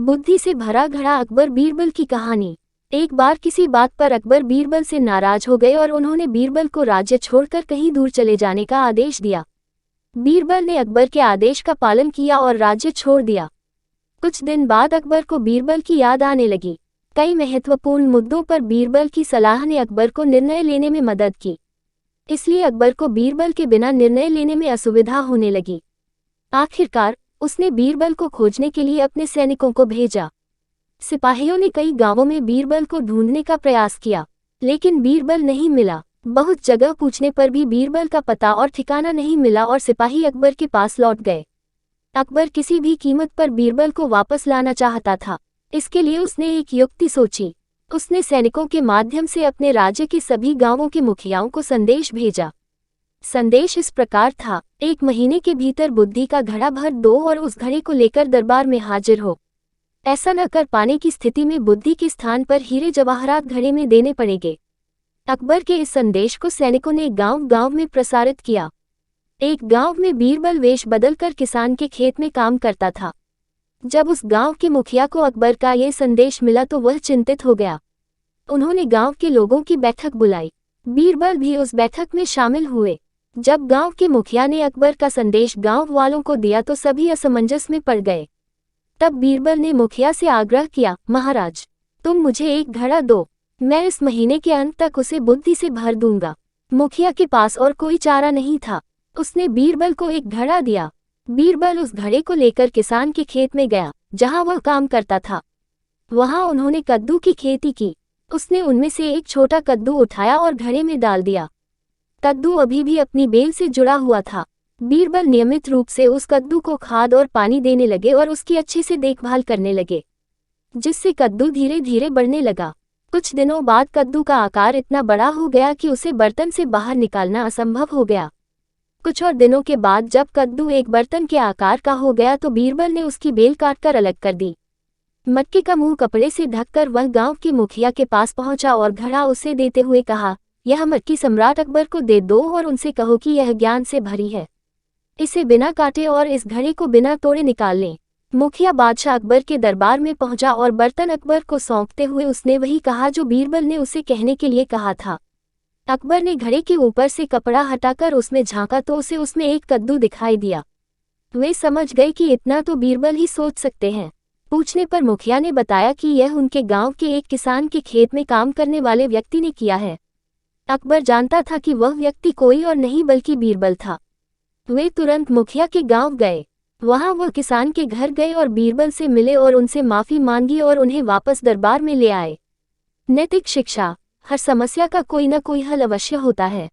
बुद्धि से भरा घड़ा अकबर बीरबल की कहानी। एक बार किसी बात पर अकबर बीरबल से नाराज हो गए और उन्होंने बीरबल को राज्य छोड़कर कहीं दूर चले जाने का आदेश दिया। बीरबल ने अकबर के आदेश का पालन किया और राज्य छोड़ दिया। कुछ दिन बाद अकबर को बीरबल की याद आने लगी। कई महत्वपूर्ण मुद्दों पर बीरबल की सलाह ने अकबर को निर्णय लेने में मदद की। इसलिए अकबर को बीरबल के बिना निर्णय लेने में असुविधा होने लगी। आखिरकार उसने बीरबल को खोजने के लिए अपने सैनिकों को भेजा। सिपाहियों ने कई गांवों में बीरबल को ढूंढने का प्रयास किया, लेकिन बीरबल नहीं मिला। बहुत जगह पूछने पर भी बीरबल का पता और ठिकाना नहीं मिला और सिपाही अकबर के पास लौट गए। अकबर किसी भी कीमत पर बीरबल को वापस लाना चाहता था। इसके लिए उसने एक युक्ति सोची। उसने सैनिकों के माध्यम से अपने राज्य के सभी गांवों के मुखियाओं को संदेश भेजा। संदेश इस प्रकार था, 1 महीने के भीतर बुद्धि का घड़ा भर दो और उस घड़े को लेकर दरबार में हाजिर हो। ऐसा न कर पाने की स्थिति में बुद्धि के स्थान पर हीरे जवाहरात घड़े में देने पड़ेंगे। अकबर के इस संदेश को सैनिकों ने गांव-गांव में प्रसारित किया। एक गांव में बीरबल वेश बदलकर किसान के खेत में काम करता था। जब उस गांव के मुखिया को अकबर का ये संदेश मिला तो वह चिंतित हो गया। उन्होंने गांव के लोगों की बैठक बुलाई। बीरबल भी उस बैठक में शामिल हुए। जब गांव के मुखिया ने अकबर का संदेश गांव वालों को दिया तो सभी असमंजस में पड़ गए। तब बीरबल ने मुखिया से आग्रह किया, महाराज, तुम मुझे एक घड़ा दो, मैं इस महीने के अंत तक उसे बुद्धि से भर दूंगा। मुखिया के पास और कोई चारा नहीं था। उसने बीरबल को एक घड़ा दिया। बीरबल उस घड़े को लेकर किसान के खेत में गया, जहां वह काम करता था। वहां उन्होंने कद्दू की खेती की। उसने उनमें से एक छोटा कद्दू उठाया और घड़े में डाल दिया। कद्दू अभी भी अपनी बेल से जुड़ा हुआ था। बीरबल नियमित रूप से उस कद्दू को खाद और पानी देने लगे और उसकी अच्छे से देखभाल करने लगे, जिससे कद्दू धीरे धीरे बढ़ने लगा। कुछ दिनों बाद कद्दू का आकार इतना बड़ा हो गया कि उसे बर्तन से बाहर निकालना असंभव हो गया। कुछ और दिनों के बाद जब कद्दू एक बर्तन के आकार का हो गया तो बीरबल ने उसकी बेल काटकर अलग कर दी। मटके का मुंह कपड़े से ढककर वह गांव के मुखिया के पास पहुंचा और घड़ा उसे देते हुए कहा, यह मटकी सम्राट अकबर को दे दो और उनसे कहो कि यह ज्ञान से भरी है। इसे बिना काटे और इस घड़े को बिना तोड़े निकाल लें। मुखिया बादशाह अकबर के दरबार में पहुंचा और बर्तन अकबर को सौंपते हुए उसने वही कहा जो बीरबल ने उसे कहने के लिए कहा था। अकबर ने घड़े के ऊपर से कपड़ा हटाकर उसमें झांका तो उसे उसमें एक कद्दू दिखाई दिया। वे समझ गए कि इतना तो बीरबल ही सोच सकते हैं। पूछने पर मुखिया ने बताया कि यह उनके गांव के एक किसान के खेत में काम करने वाले व्यक्ति ने किया है। अकबर जानता था कि वह व्यक्ति कोई और नहीं बल्कि बीरबल था। वे तुरंत मुखिया के गांव गए। वहां वह किसान के घर गए और बीरबल से मिले और उनसे माफी मांगी और उन्हें वापस दरबार में ले आए। नैतिक शिक्षा, हर समस्या का कोई न कोई हल अवश्य होता है।